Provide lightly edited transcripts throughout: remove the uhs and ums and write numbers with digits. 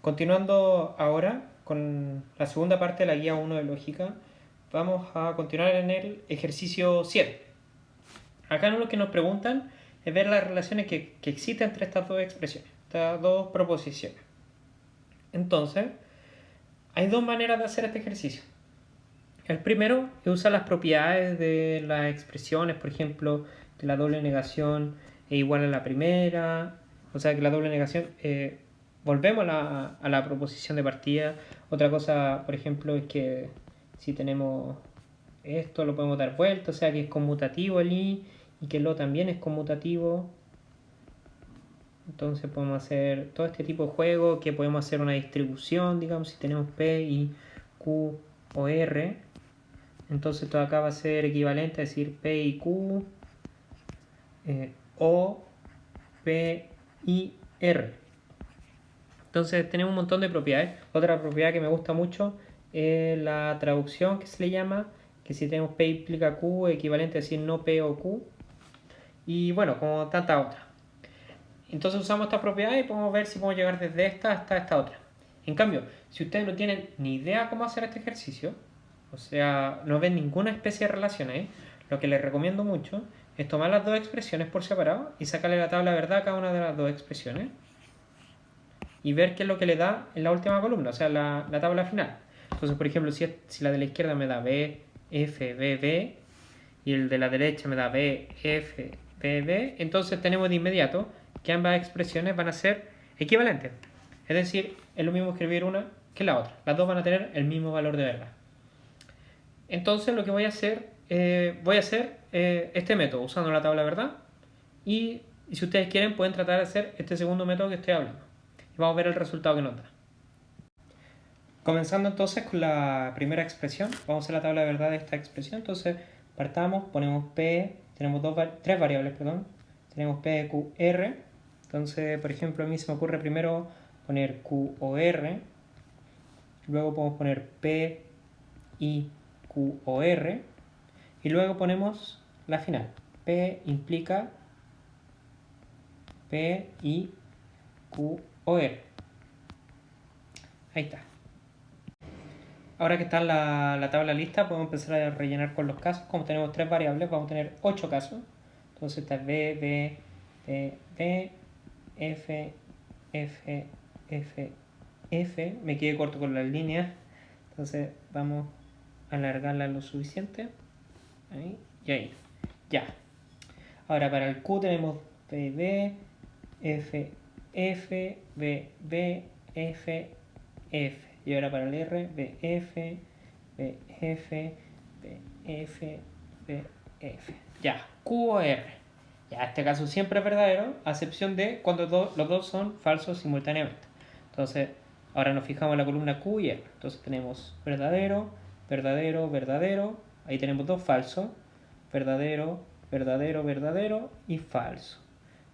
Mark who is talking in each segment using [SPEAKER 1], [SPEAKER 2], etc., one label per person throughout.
[SPEAKER 1] Continuando ahora con la segunda parte de la guía 1 de lógica, vamos a continuar en el ejercicio 7. Acá lo que nos preguntan es ver las relaciones que existen entre estas dos expresiones, estas dos proposiciones. Entonces, hay dos maneras de hacer este ejercicio. El primero es usar las propiedades de las expresiones, por ejemplo, que la doble negación es igual a la primera, o sea que la doble negación, volvemos a la proposición de partida. Otra cosa, por ejemplo, es que si tenemos esto lo podemos dar vuelta, o sea que es conmutativo el i y que el o también es conmutativo. Entonces podemos hacer todo este tipo de juego, que podemos hacer una distribución, digamos, si tenemos p y q o r. Entonces todo acá va a ser equivalente a decir P y Q o P y R. Entonces tenemos un montón de propiedades. Otra propiedad que me gusta mucho es la traducción, que se le llama, que si tenemos P implica Q, equivalente a decir no P o Q. Y bueno, como tantas otras. Entonces usamos estas propiedades y podemos ver si podemos llegar desde esta hasta esta otra. En cambio, si ustedes no tienen ni idea cómo hacer este ejercicio, o sea, no ven ninguna especie de relación ahí, lo que les recomiendo mucho es tomar las dos expresiones por separado y sacarle la tabla de verdad a cada una de las dos expresiones y ver qué es lo que le da en la última columna, o sea, la tabla final. Entonces, por ejemplo, si la de la izquierda me da B, F, B, B y el de la derecha me da B, F, B, B, entonces tenemos de inmediato que ambas expresiones van a ser equivalentes. Es decir, es lo mismo escribir una que la otra. Las dos van a tener el mismo valor de verdad. Entonces lo que voy a hacer, este método usando la tabla de verdad y si ustedes quieren pueden tratar de hacer este segundo método que estoy hablando. Y vamos a ver el resultado que nos da. Comenzando entonces con la primera expresión, vamos a hacer la tabla de verdad de esta expresión. Entonces partamos, ponemos P, tenemos tres variables, perdón. Tenemos P, Q, R. Entonces, por ejemplo, a mí se me ocurre primero poner Q o R. Luego podemos poner P, I, Q o R. Y luego ponemos la final. P implica P, I, Q o R. Ahí está. Ahora que está la tabla lista, podemos empezar a rellenar con los casos. Como tenemos tres variables, vamos a tener 8 casos. Entonces está B, B, B, B, F, F, F, F. Me quedé corto con las líneas. Entonces vamos a alargarla lo suficiente. Ahí y ahí. Ya. Ahora para el Q tenemos B, B, F, F, B, B, F, F. Y ahora para el R, BF, BF, BF, BF. Ya, Q o R. Ya, este caso siempre es verdadero, a excepción de cuando los dos son falsos simultáneamente. Entonces, ahora nos fijamos en la columna Q y R. Entonces tenemos verdadero, verdadero, verdadero. Ahí tenemos dos falsos. Verdadero, verdadero, verdadero y falso.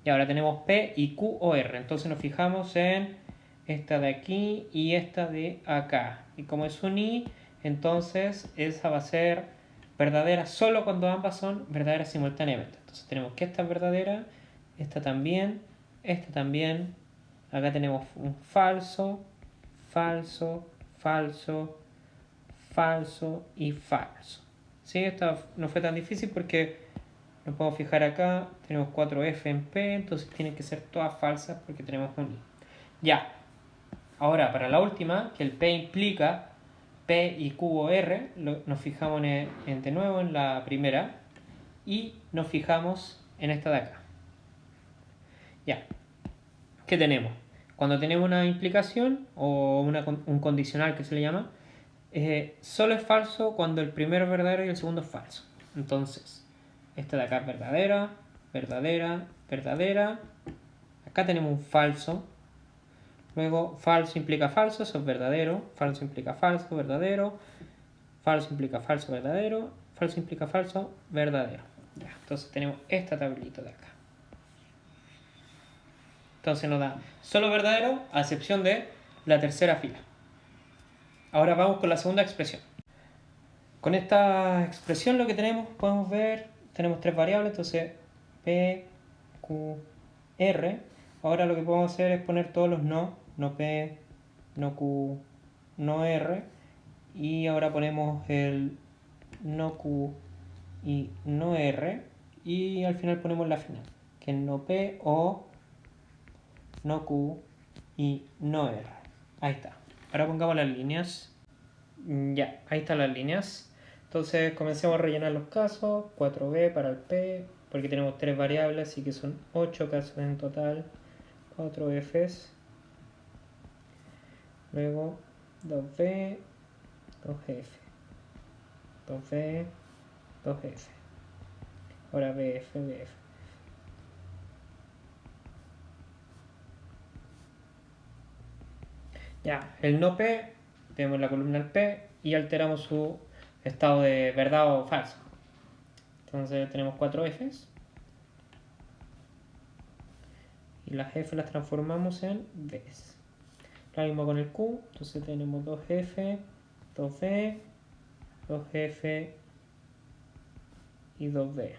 [SPEAKER 1] Y ahora tenemos P y Q o R. Entonces nos fijamos en esta de aquí y esta de acá. Y como es un i, entonces esa va a ser verdadera solo cuando ambas son verdaderas simultáneamente. Entonces tenemos que esta es verdadera, esta también, acá tenemos un falso, falso, falso, falso y falso. ¿Sí? Esta no fue tan difícil porque nos podemos fijar acá, tenemos 4F en P, entonces tienen que ser todas falsas porque tenemos un i. Ya. Ahora, para la última, que el P implica P y Q o R, nos fijamos de nuevo en la primera y nos fijamos en esta de acá. Ya. ¿Qué tenemos? Cuando tenemos una implicación o un condicional que se le llama, solo es falso cuando el primero es verdadero y el segundo es falso. Entonces, esta de acá es verdadera, verdadera, verdadera. Acá tenemos un falso. Luego, falso implica falso, eso es verdadero. Falso implica falso, verdadero. Falso implica falso, verdadero. Falso implica falso, verdadero. Ya, entonces tenemos esta tablita de acá. Entonces nos da solo verdadero, a excepción de la tercera fila. Ahora vamos con la segunda expresión. Con esta expresión lo que tenemos, podemos ver, tenemos tres variables, entonces P, Q, R. Ahora lo que podemos hacer es poner todos los no P, no Q, no R. Y ahora ponemos el no Q y no R. Y al final ponemos la final, que es no P o no Q y no R. Ahí está. Ahora pongamos las líneas. Ya, ahí están las líneas. Entonces comencemos a rellenar los casos. 4B para el P, porque tenemos 3 variables, así que son 8 casos en total. 4 Fs. Luego 2B, 2F. 2B, 2F. Ahora BF, BF. Ya, el no P, tenemos la columna el P y alteramos su estado de verdad o falso. Entonces tenemos 4 Fs y las F las transformamos en Bs. Lo mismo con el Q, entonces tenemos 2F, 2B, 2F y 2B.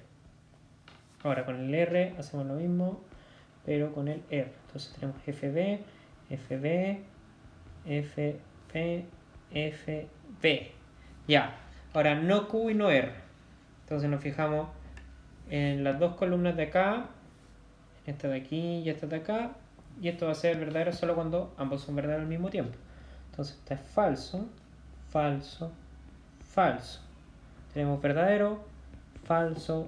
[SPEAKER 1] Ahora con el R hacemos lo mismo, pero con el R. Entonces tenemos FB, FB, FP, FB. Ya, ahora no Q y no R. Entonces nos fijamos en las dos columnas de acá, esta de aquí y esta de acá, y esto va a ser verdadero solo cuando ambos son verdaderos al mismo tiempo. Entonces esto es falso, falso, falso. Tenemos verdadero, falso,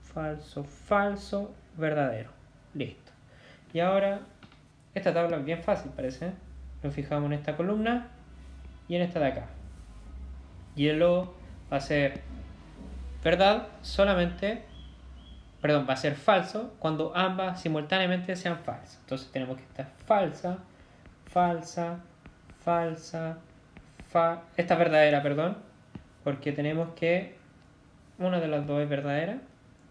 [SPEAKER 1] falso, falso, verdadero. Listo. Y ahora, esta tabla es bien fácil, parece. Nos fijamos en esta columna y en esta de acá. Y el O va a ser verdad solamente, perdón, va a ser falso cuando ambas simultáneamente sean falsas. Entonces tenemos que estar falsa, falsa, falsa, esta es verdadera, perdón, porque tenemos que una de las dos es verdadera,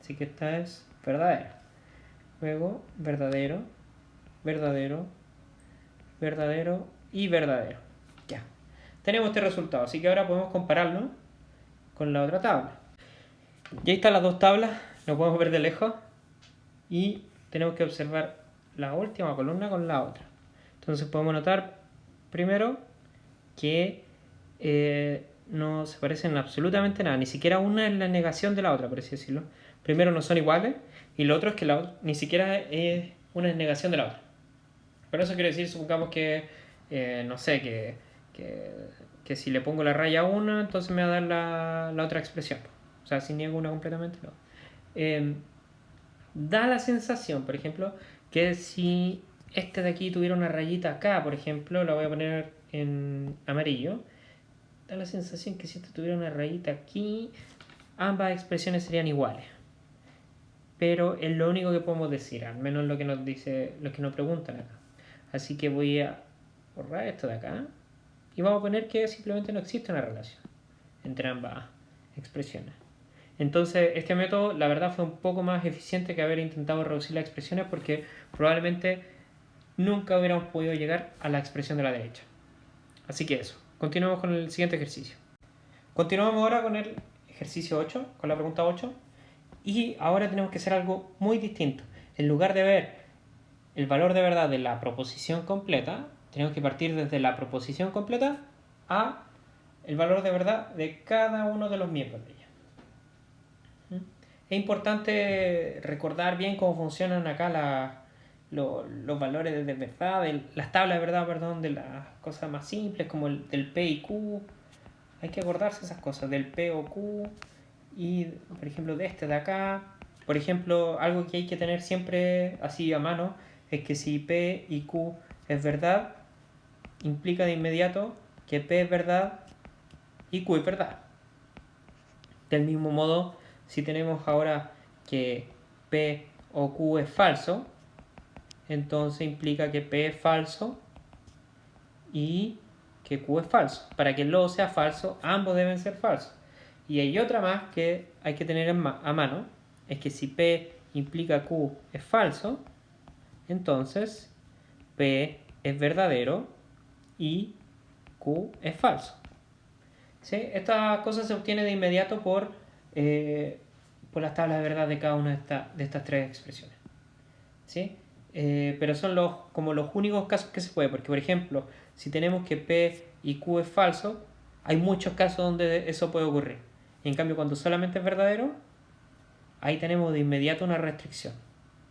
[SPEAKER 1] así que esta es verdadera. Luego verdadero, verdadero, verdadero y verdadero. Ya. Tenemos este resultado, así que ahora podemos compararlo con la otra tabla. Y ahí están las dos tablas, lo podemos ver de lejos y tenemos que observar la última columna con la otra. Entonces podemos notar primero que no se parecen absolutamente nada, ni siquiera una es la negación de la otra, por así decirlo. Primero no son iguales y lo otro es que la otra ni siquiera es una negación de la otra. Por eso quiere decir, supongamos que, no sé, que si le pongo la raya a una, entonces me va a dar la otra expresión. O sea, si niego una completamente, no. Da la sensación, por ejemplo, que si este de aquí tuviera una rayita acá, por ejemplo, la voy a poner en amarillo, da la sensación que si este tuviera una rayita aquí, ambas expresiones serían iguales. Pero es lo único que podemos decir, al menos lo que nos dice, lo que nos preguntan acá. Así que voy a borrar esto de acá y vamos a poner que simplemente no existe una relación entre ambas expresiones. Entonces este método la verdad fue un poco más eficiente que haber intentado reducir las expresiones, porque probablemente nunca hubiéramos podido llegar a la expresión de la derecha. Así que eso, continuamos con el siguiente ejercicio. Continuamos ahora con el ejercicio 8, con la pregunta 8, y ahora tenemos que hacer algo muy distinto. En lugar de ver el valor de verdad de la proposición completa, tenemos que partir desde la proposición completa a el valor de verdad de cada uno de los miembros de ella. Es importante recordar bien cómo funcionan acá los valores de verdad, las tablas de verdad, perdón, de las cosas más simples como el del P y Q. Hay que acordarse esas cosas, del P o Q y, por ejemplo, de este de acá. Por ejemplo, algo que hay que tener siempre así a mano es que si P y Q es verdad, implica de inmediato que P es verdad y Q es verdad. Del mismo modo, si tenemos ahora que P o Q es falso, entonces implica que P es falso y que Q es falso. Para que el logo sea falso, ambos deben ser falsos. Y hay otra más que hay que tener a mano, es que si P implica Q es falso, entonces P es verdadero y Q es falso. ¿Sí? Esta cosa se obtiene de inmediato por las tablas de verdad de cada una de estas tres expresiones. ¿Sí? pero son como los únicos casos que se puede, porque por ejemplo, si tenemos que P y Q es falso, hay muchos casos donde eso puede ocurrir. Y en cambio, cuando solamente es verdadero, ahí tenemos de inmediato una restricción.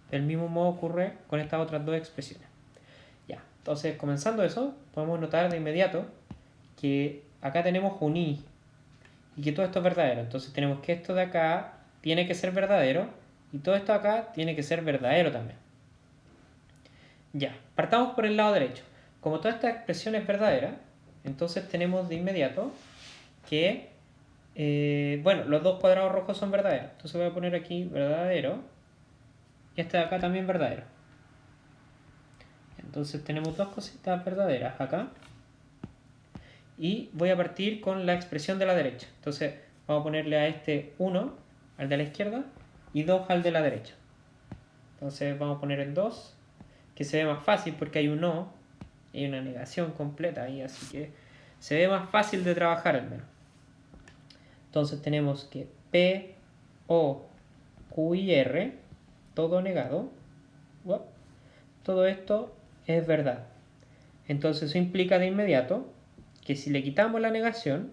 [SPEAKER 1] Del mismo modo ocurre con estas otras dos expresiones. Ya, entonces comenzando eso, podemos notar de inmediato que acá tenemos un i y que todo esto es verdadero. Entonces tenemos que esto de acá tiene que ser verdadero y todo esto de acá tiene que ser verdadero también. Ya, partamos por el lado derecho. Como toda esta expresión es verdadera, entonces tenemos de inmediato que, bueno, los dos cuadrados rojos son verdaderos. Entonces voy a poner aquí verdadero y este de acá también verdadero. Entonces tenemos dos cositas verdaderas acá. Y voy a partir con la expresión de la derecha. Entonces vamos a ponerle a este 1 al de la izquierda y 2 al de la derecha. Entonces vamos a poner el 2, que se ve más fácil porque hay un O y hay una negación completa ahí, así que se ve más fácil de trabajar al menos. Entonces tenemos que P, O, Q y R, todo negado. Todo esto es verdad. Entonces eso implica de inmediato que si le quitamos la negación,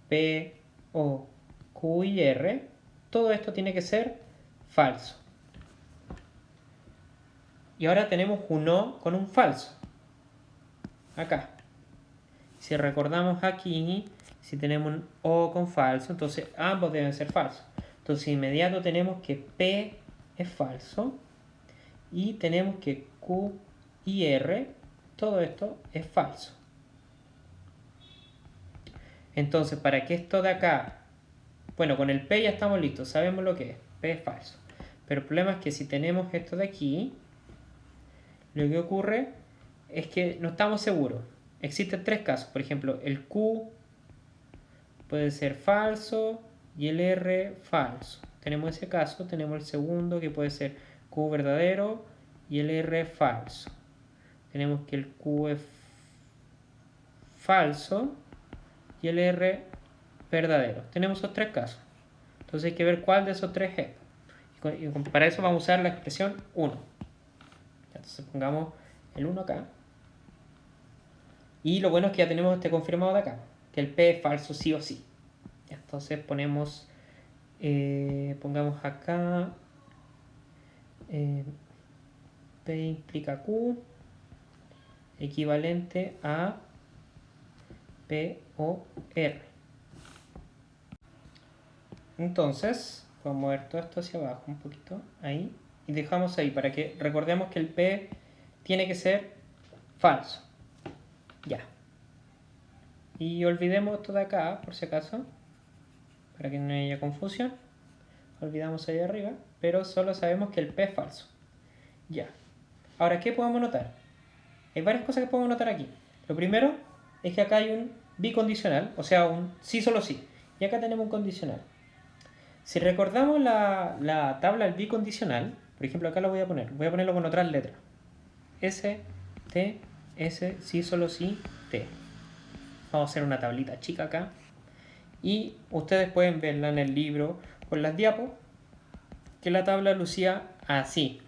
[SPEAKER 1] P, O, Q y R, todo esto tiene que ser falso. Y ahora tenemos un O con un falso. Acá. Si recordamos aquí, si tenemos un O con falso, entonces ambos deben ser falsos. Entonces inmediato tenemos que P es falso y tenemos que Q y R, todo esto es falso. Entonces, para que esto de acá, bueno, con el P ya estamos listos, sabemos lo que es, P es falso. Pero el problema es que si tenemos esto de aquí, lo que ocurre es que no estamos seguros. Existen tres casos, por ejemplo, el Q puede ser falso y el R falso. Tenemos ese caso, tenemos el segundo que puede ser Q verdadero y el R falso. Tenemos que el Q es falso y el R verdadero. Tenemos esos tres casos. Entonces hay que ver cuál de esos tres es. Y para eso vamos a usar la expresión 1. Entonces pongamos el 1 acá. Y lo bueno es que ya tenemos este confirmado de acá, que el P es falso sí o sí. Entonces pongamos acá P implica Q equivalente a P o R. Entonces, vamos a mover todo esto hacia abajo un poquito, ahí, y dejamos ahí para que recordemos que el P tiene que ser falso. Ya. Y olvidemos esto de acá, por si acaso, para que no haya confusión. Olvidamos ahí arriba, pero solo sabemos que el P es falso. Ya. Ahora, ¿qué podemos notar? Hay varias cosas que podemos notar aquí. Lo primero es que acá hay un bicondicional, o sea, un sí solo sí. Y acá tenemos un condicional. Si recordamos la tabla del bicondicional, por ejemplo, acá lo voy a ponerlo con otras letras. S, T, S, sí solo sí, T. Vamos a hacer una tablita chica acá. Y ustedes pueden verla en el libro con las diapos, que la tabla lucía así.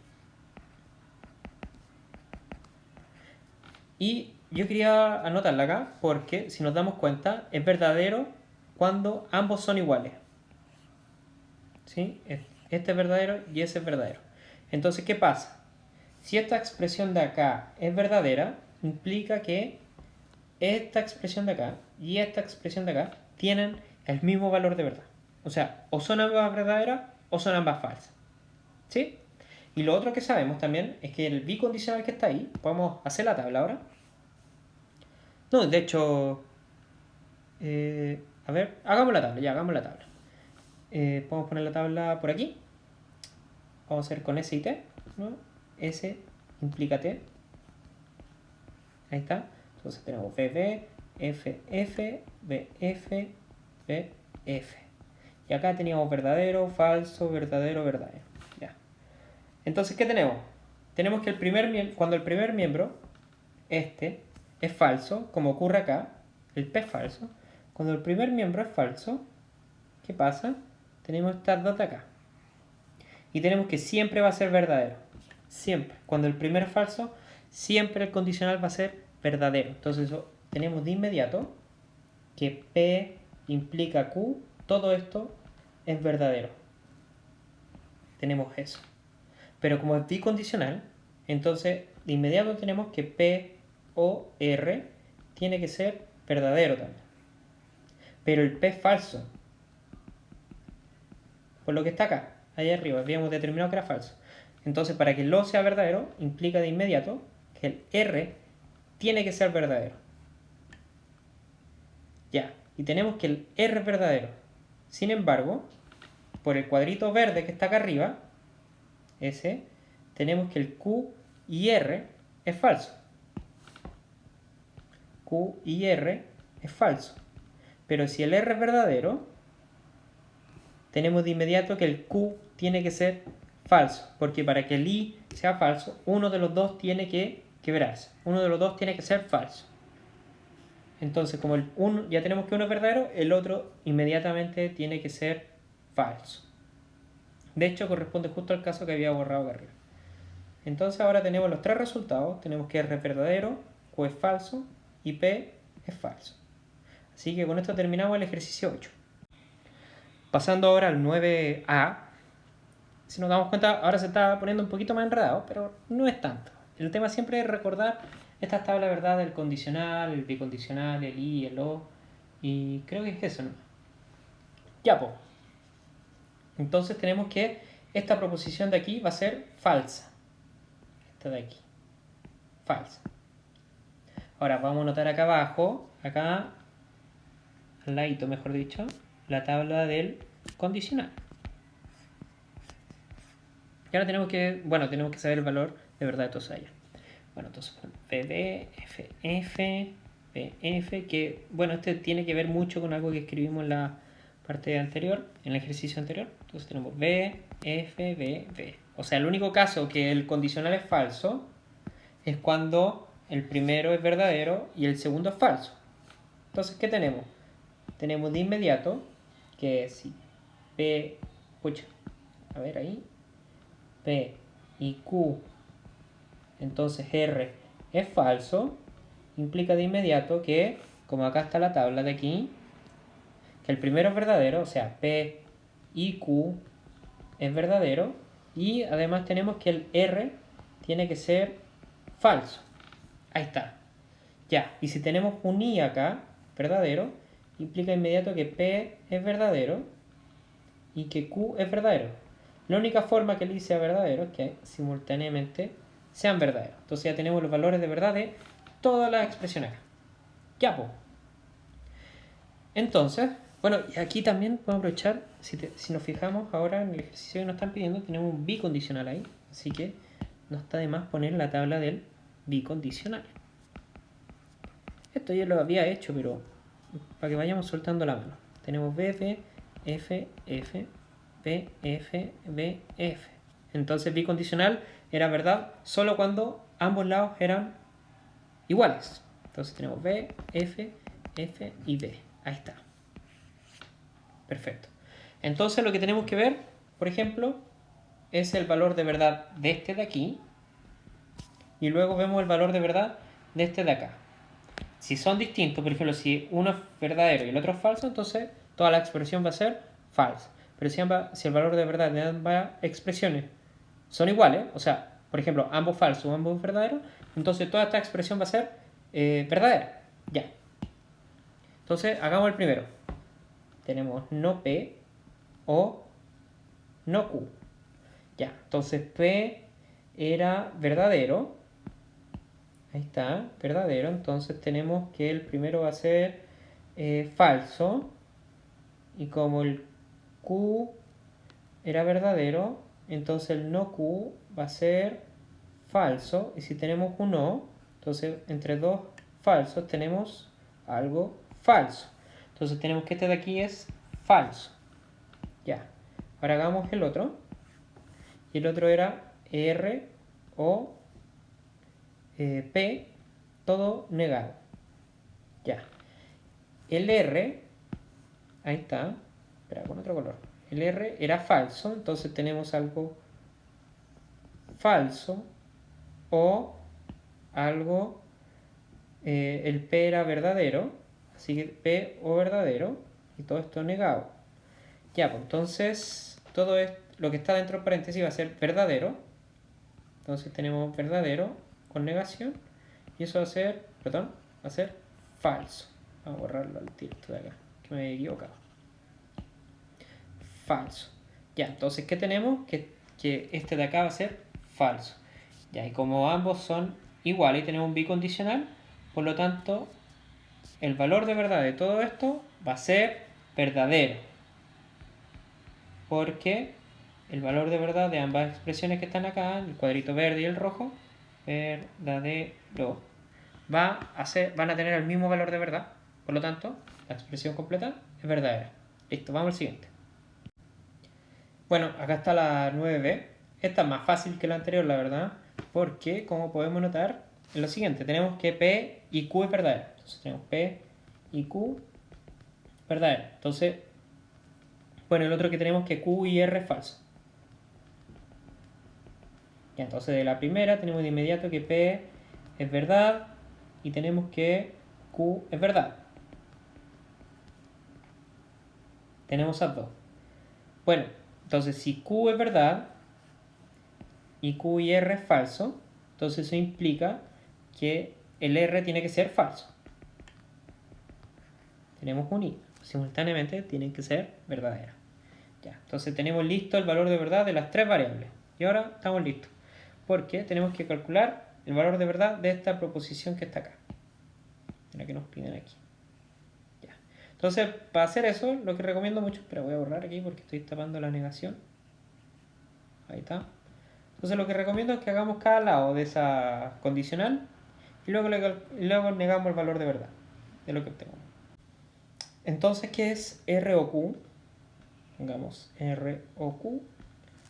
[SPEAKER 1] Y yo quería anotarla acá porque, si nos damos cuenta, es verdadero cuando ambos son iguales. ¿Sí? Este es verdadero y ese es verdadero. Entonces, ¿qué pasa? Si esta expresión de acá es verdadera, implica que esta expresión de acá y esta expresión de acá tienen el mismo valor de verdad. O sea, o son ambas verdaderas o son ambas falsas. ¿Sí? Y lo otro que sabemos también es que el bicondicional que está ahí, podemos hacer la tabla ahora. No, de hecho, a ver, hagamos la tabla, hagamos la tabla. Podemos poner la tabla por aquí. Vamos a hacer con S y T, ¿no? S implica T. Ahí está. Entonces tenemos BB, FF, BF, BF. Y acá teníamos verdadero, falso, verdadero, verdadero. Ya. Entonces, ¿qué tenemos? Tenemos que cuando el primer miembro, este, es falso, como ocurre acá, el P es falso. Cuando el primer miembro es falso, ¿qué pasa? Tenemos estas dos de acá. Y tenemos que siempre va a ser verdadero. Siempre. Cuando el primero es falso, siempre el condicional va a ser verdadero. Entonces tenemos de inmediato que P implica Q, todo esto es verdadero. Tenemos eso. Pero como es bicondicional, entonces de inmediato tenemos que P o R tiene que ser verdadero también. Pero el P es falso. Por lo que está acá, ahí arriba, habíamos determinado que era falso. Entonces, para que el O sea verdadero, implica de inmediato que el R tiene que ser verdadero. Ya, y tenemos que el R es verdadero. Sin embargo, por el cuadrito verde que está acá arriba, ese, tenemos que el Q y R es falso. Q y R es falso. Pero si el R es verdadero, tenemos de inmediato que el Q tiene que ser falso. Porque para que el I sea falso, uno de los dos tiene que quebrarse. Uno de los dos tiene que ser falso. Entonces, como el uno, ya tenemos que uno es verdadero, el otro inmediatamente tiene que ser falso. De hecho, corresponde justo al caso que había borrado acá arriba. Entonces ahora tenemos los tres resultados. Tenemos que R es verdadero, Q es falso y P es falso. Así que con esto terminamos el ejercicio 8. Pasando ahora al 9A. Si nos damos cuenta, ahora se está poniendo un poquito más enredado, pero no es tanto. El tema siempre es recordar estas tablas, ¿verdad? Del condicional, el bicondicional, el I, el O. Y creo que es eso, ¿no? Ya, pues. Entonces tenemos que esta proposición de aquí va a ser falsa. Esta de aquí. Falsa. Ahora vamos a notar acá abajo, acá al ladito, mejor dicho, la tabla del condicional. Y ahora tenemos que saber el valor de verdad de todos allá. Bueno, entonces PB, FF, PF, que este tiene que ver mucho con algo que escribimos en la parte anterior, en el ejercicio anterior. Entonces tenemos B, F, B, B. O sea, el único caso que el condicional es falso es cuando el primero es verdadero y el segundo es falso. Entonces, ¿qué tenemos? Tenemos de inmediato que si P, a ver ahí, P y Q, entonces R es falso, implica de inmediato que, como acá está la tabla de aquí, que el primero es verdadero, o sea, P y Q es verdadero, y además tenemos que el R tiene que ser falso. Ahí está. Ya, y si tenemos un I acá, verdadero, implica de inmediato que P es verdadero y que Q es verdadero. La única forma que el I sea verdadero es que simultáneamente sean verdaderos. Entonces ya tenemos los valores de verdad de todas las expresiones acá. Ya, pues. Entonces, y aquí también podemos aprovechar, si nos fijamos ahora en el ejercicio que nos están pidiendo, tenemos un bicondicional ahí. Así que no está de más poner la tabla del bicondicional. Esto ya lo había hecho, pero para que vayamos soltando la mano. Tenemos BF, F, F, B, F, B, F. Entonces bicondicional era verdad solo cuando ambos lados eran iguales. Entonces tenemos B, F, F y B. Ahí está. Perfecto. Entonces lo que tenemos que ver, por ejemplo, es el valor de verdad de este de aquí. Y luego vemos el valor de verdad de este de acá. Si son distintos, por ejemplo, si uno es verdadero y el otro es falso, entonces toda la expresión va a ser falsa. Pero si el valor de verdad de ambas expresiones son iguales, o sea, por ejemplo, ambos falsos o ambos verdaderos, entonces toda esta expresión va a ser verdadera. Ya. Entonces, hagamos el primero. Tenemos no P o no Q. Ya, entonces P era verdadero. Ahí está, verdadero. Entonces tenemos que el primero va a ser falso. Y como el Q era verdadero, entonces el no Q va a ser falso. Y si tenemos un O, entonces entre dos falsos tenemos algo falso. Entonces tenemos que este de aquí es falso. Ya. Ahora hagamos el otro. Y el otro era R o P, todo negado. Ya. El R, ahí está. Espera, con otro color. El R era falso, entonces tenemos algo falso o algo, el P era verdadero, así que P o verdadero y todo esto negado. Ya, pues entonces todo esto, lo que está dentro del paréntesis va a ser verdadero. Entonces tenemos verdadero con negación y eso va a ser, perdón, va a ser falso. Vamos a borrarlo al tiro de acá, que me he equivocado. Falso. Ya, entonces, ¿qué tenemos? Que este de acá va a ser falso. Ya, y como ambos son iguales y tenemos un bicondicional, por lo tanto, el valor de verdad de todo esto va a ser verdadero. Porque el valor de verdad de ambas expresiones que están acá, el cuadrito verde y el rojo, verdadero, van a tener el mismo valor de verdad. Por lo tanto, la expresión completa es verdadera. Listo, vamos al siguiente. Bueno, acá está la 9b. Esta es más fácil que la anterior, la verdad, porque como podemos notar, es lo siguiente, tenemos que P y Q es verdadero. Entonces tenemos P y Q verdadero. Entonces, bueno, el otro que tenemos que Q y R es falso. Ya, entonces de la primera tenemos de inmediato que P es verdad y tenemos que Q es verdad. Tenemos esas dos. Bueno, entonces si Q es verdad y Q y R es falso, entonces eso implica que el R tiene que ser falso. Tenemos un I. Simultáneamente tienen que ser verdaderas. Ya, entonces tenemos listo el valor de verdad de las tres variables. Y ahora estamos listos. Porque tenemos que calcular el valor de verdad de esta proposición que está acá. La que nos piden aquí. Ya. Entonces, para hacer eso, lo que recomiendo mucho, pero voy a borrar aquí porque estoy tapando la negación. Ahí está. Entonces lo que recomiendo es que hagamos cada lado de esa condicional y luego negamos el valor de verdad de lo que obtenemos. Entonces, ¿qué es R o Q? Pongamos R o Q.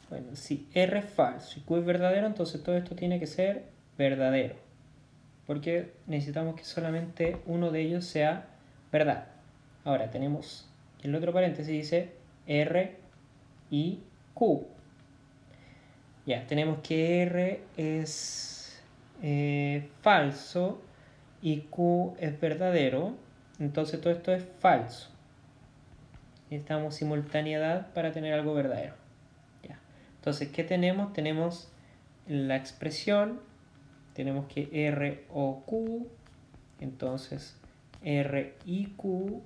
[SPEAKER 1] Bueno, si R es falso y Q es verdadero, entonces todo esto tiene que ser verdadero. Porque necesitamos que solamente uno de ellos sea verdad. Ahora tenemos, en el otro paréntesis dice R y Q. Ya, tenemos que R es falso y Q es verdadero. Entonces todo esto es falso. Necesitamos simultaneidad para tener algo verdadero. Ya. Entonces, ¿qué tenemos? Tenemos la expresión, tenemos que R o Q, entonces R y Q,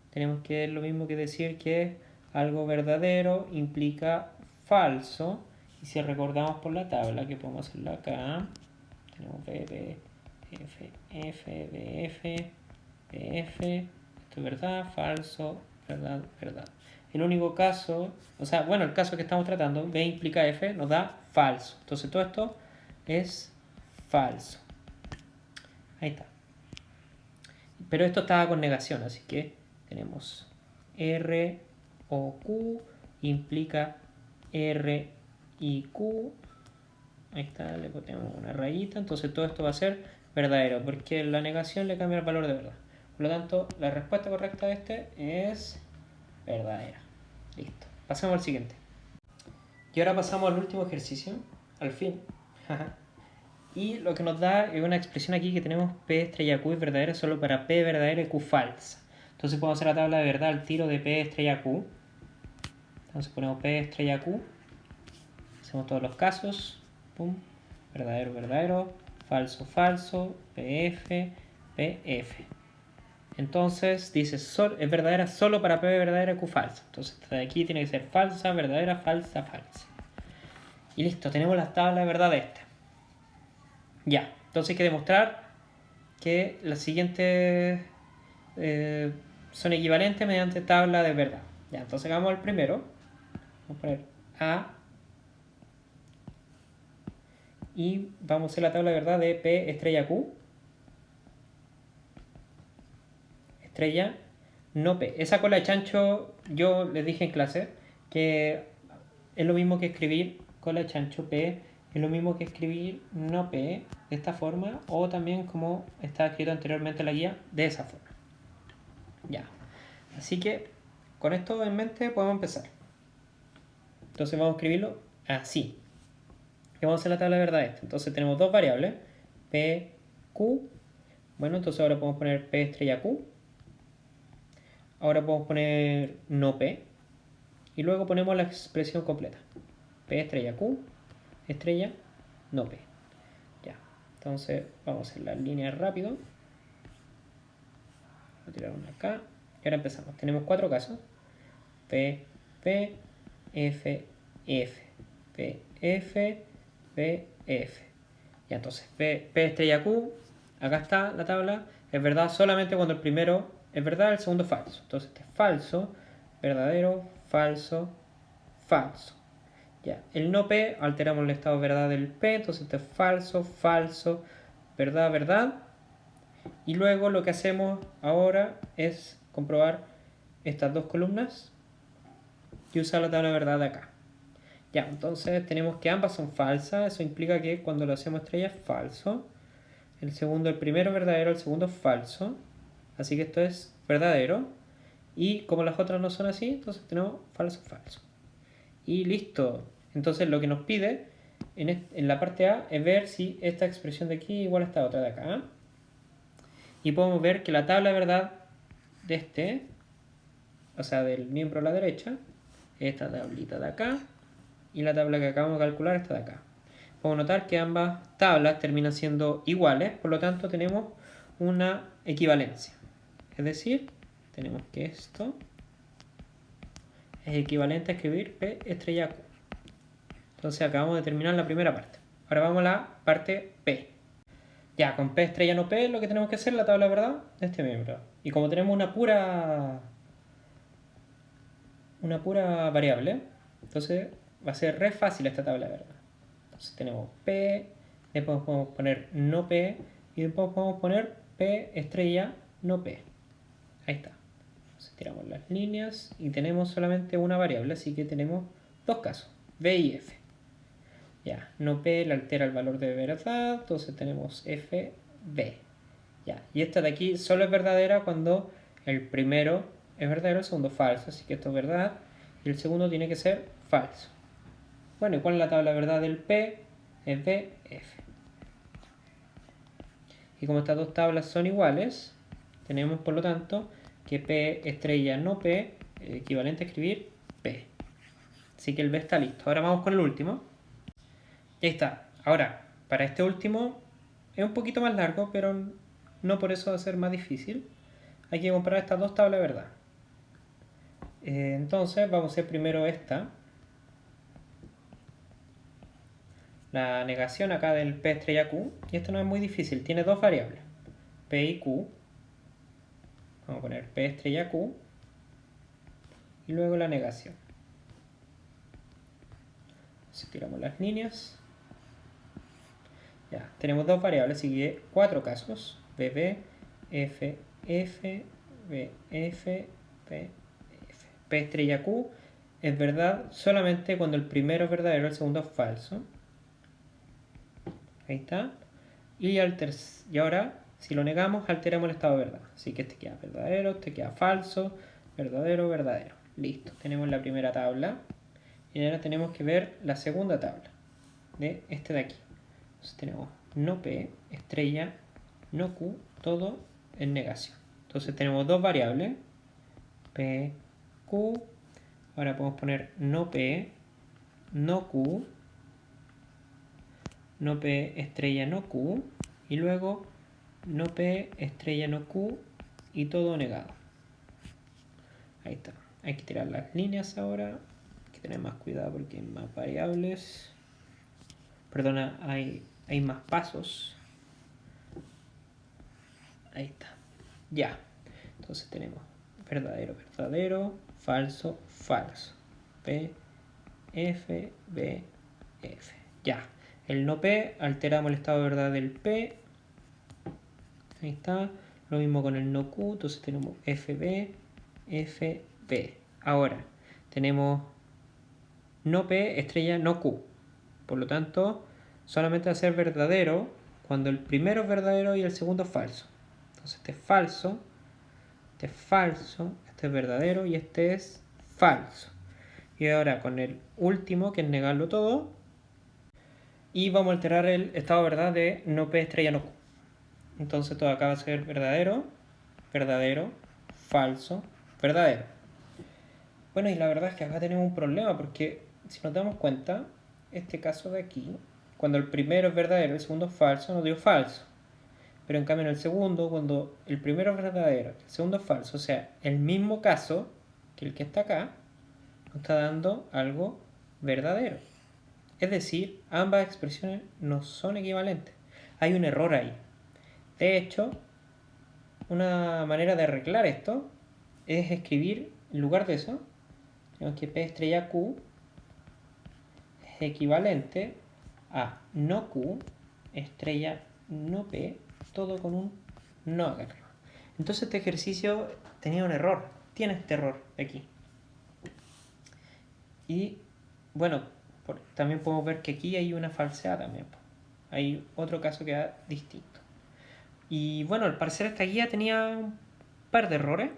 [SPEAKER 1] tenemos que lo mismo que decir que algo verdadero implica falso, y si recordamos por la tabla, que podemos hacerla acá, tenemos B, B, F, F, B, F, B, F, esto es verdad, falso, verdad, verdad. El único caso, o sea, bueno, el caso que estamos tratando, B implica F, nos da falso. Entonces todo esto es falso. Ahí está. Pero esto estaba con negación, así que tenemos R o Q implica R y Q. Ahí está, le ponemos una rayita. Entonces todo esto va a ser verdadero, porque la negación le cambia el valor de verdad. Por lo tanto, la respuesta correcta de este es verdadera. Listo. Pasemos al siguiente. Y ahora pasamos al último ejercicio. Al fin. Y lo que nos da es una expresión aquí que tenemos P estrella Q es verdadera solo para P verdadera y Q falsa. Entonces podemos hacer la tabla de verdad al tiro de P estrella Q. Entonces ponemos P estrella Q. Hacemos todos los casos. Pum. Verdadero, verdadero. Falso, falso. PF, PF. Entonces dice es verdadera solo para P verdadera y Q falsa. Entonces esta de aquí tiene que ser falsa, verdadera, falsa, falsa. Y listo, tenemos la tabla de verdad de esta. Ya, entonces hay que demostrar que las siguientes son equivalentes mediante tabla de verdad. Ya, entonces hagamos el primero. Vamos a poner A. Y vamos a hacer la tabla de verdad de P estrella Q. Estrella, no P. Esa cola de chancho, yo les dije en clase que es lo mismo que escribir cola de chancho P, es lo mismo que escribir no P de esta forma, o también como está escrito anteriormente en la guía, de esa forma. Ya. Así que con esto en mente podemos empezar. Entonces vamos a escribirlo así. ¿Qué vamos a hacer la tabla de verdad esta? Entonces tenemos dos variables, P, Q. Bueno, entonces ahora podemos poner P estrella Q. Ahora podemos poner no P. Y luego ponemos la expresión completa. P estrella Q, estrella, no P. Ya, entonces vamos a hacer las líneas rápido. Voy a tirar una acá. Y ahora empezamos. Tenemos cuatro casos. P, P, F, F, P, F, P, F. Ya, entonces P estrella Q, acá está la tabla, es verdad solamente cuando el primero es verdad, el segundo es falso. Entonces este es falso, verdadero, falso, falso. Ya, el no P, alteramos el estado de verdad del P, entonces este es falso, falso, verdad, verdad. Y luego lo que hacemos ahora es comprobar estas dos columnas y usar la tabla de verdad de acá. Ya, entonces tenemos que ambas son falsas, eso implica que cuando lo hacemos estrella es falso. El primero es verdadero, el segundo es falso. Así que esto es verdadero. Y como las otras no son así, entonces tenemos falso, falso. Y listo. Entonces lo que nos pide en la parte A es ver si esta expresión de aquí es igual a esta otra de acá. Y podemos ver que la tabla de verdad de este, o sea, del miembro a la derecha, esta tablita de acá, y la tabla que acabamos de calcular esta de acá. Podemos notar que ambas tablas terminan siendo iguales, por lo tanto tenemos una equivalencia. Es decir, tenemos que esto es equivalente a escribir P estrella Q. Entonces acabamos de terminar la primera parte. Ahora vamos a la parte P. Ya, con P estrella no P lo que tenemos que hacer es la tabla de verdad de este miembro. Y como tenemos una pura variable, entonces va a ser re fácil esta tabla de verdad. Entonces tenemos P, después podemos poner no P y después podemos poner P estrella no P. Ahí está. Entonces tiramos las líneas y tenemos solamente una variable, así que tenemos dos casos, B y F. Ya, no P le altera el valor de verdad, entonces tenemos F, B. Ya, y esta de aquí solo es verdadera cuando el primero es verdadero, el segundo falso, así que esto es verdad y el segundo tiene que ser falso. Bueno, ¿y cuál es la tabla de verdad del P? Es B, F. Y como estas dos tablas son iguales, tenemos por lo tanto que P estrella no P es equivalente a escribir P. Así que el B está listo. Ahora vamos con el último. Y ahí está. Ahora, para este último es un poquito más largo, pero no por eso va a ser más difícil. Hay que comparar estas dos tablas de verdad. Entonces vamos a hacer primero esta. La negación acá del P estrella Q. Y esto no es muy difícil. Tiene dos variables. P y Q. Vamos a poner P estrella Q. Y luego la negación. Así tiramos las líneas. Ya, tenemos dos variables, así que cuatro casos. BB, F, F, B, F, P, F. P estrella Q es verdad solamente cuando el primero es verdadero, el segundo es falso. Ahí está. Y ahora, si lo negamos, alteramos el estado de verdad. Así que este queda verdadero, este queda falso, verdadero, verdadero. Listo, tenemos la primera tabla. Y ahora tenemos que ver la segunda tabla de este de aquí. Entonces tenemos no P, estrella, no Q, todo en negación. Entonces tenemos dos variables, P, Q. Ahora podemos poner no P, no Q, no P, estrella, no Q. Y luego no P, estrella, no Q y todo negado. Ahí está. Hay que tirar las líneas ahora. Hay que tener más cuidado porque hay más variables. Perdona, hay más pasos. Ahí está. Ya. Entonces tenemos verdadero, verdadero, falso, falso. P, F, B, F. Ya. El no P, alteramos el estado de verdad del P. Ahí está. Lo mismo con el no Q. Entonces tenemos FB, FB. Ahora, tenemos no P, estrella, no Q. Por lo tanto, solamente va a ser verdadero cuando el primero es verdadero y el segundo es falso. Entonces este es falso, este es falso, este es verdadero y este es falso. Y ahora con el último, que es negarlo todo, Y vamos a alterar el estado de verdad de no P estrella no Q. Entonces todo acá va a ser verdadero, verdadero, falso, verdadero. Bueno, y la verdad es que acá tenemos un problema porque si nos damos cuenta, este caso de aquí, cuando el primero es verdadero y el segundo es falso, nos dio falso. Pero en cambio en el segundo, cuando el primero es verdadero y el segundo es falso, o sea, el mismo caso que el que está acá, nos está dando algo verdadero. Es decir, ambas expresiones no son equivalentes. Hay un error ahí. De hecho, una manera de arreglar esto es escribir, en lugar de eso, tenemos que P estrella Q es equivalente a no Q, estrella no P, todo con un no acá arriba. Entonces este ejercicio tenía un error, tiene este error de aquí. Y bueno, también podemos ver que aquí hay una falsedad también. Hay otro caso que es distinto. Y bueno, al parecer esta guía tenía un par de errores,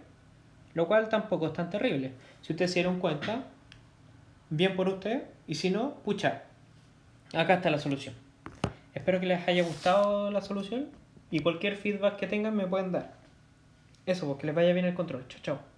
[SPEAKER 1] lo cual tampoco es tan terrible. Si ustedes se dieron cuenta, bien por ustedes, y si no, pucha, acá está la solución. Espero que les haya gustado la solución y cualquier feedback que tengan me pueden dar. Eso, pues que les vaya bien el control. Chao, chao.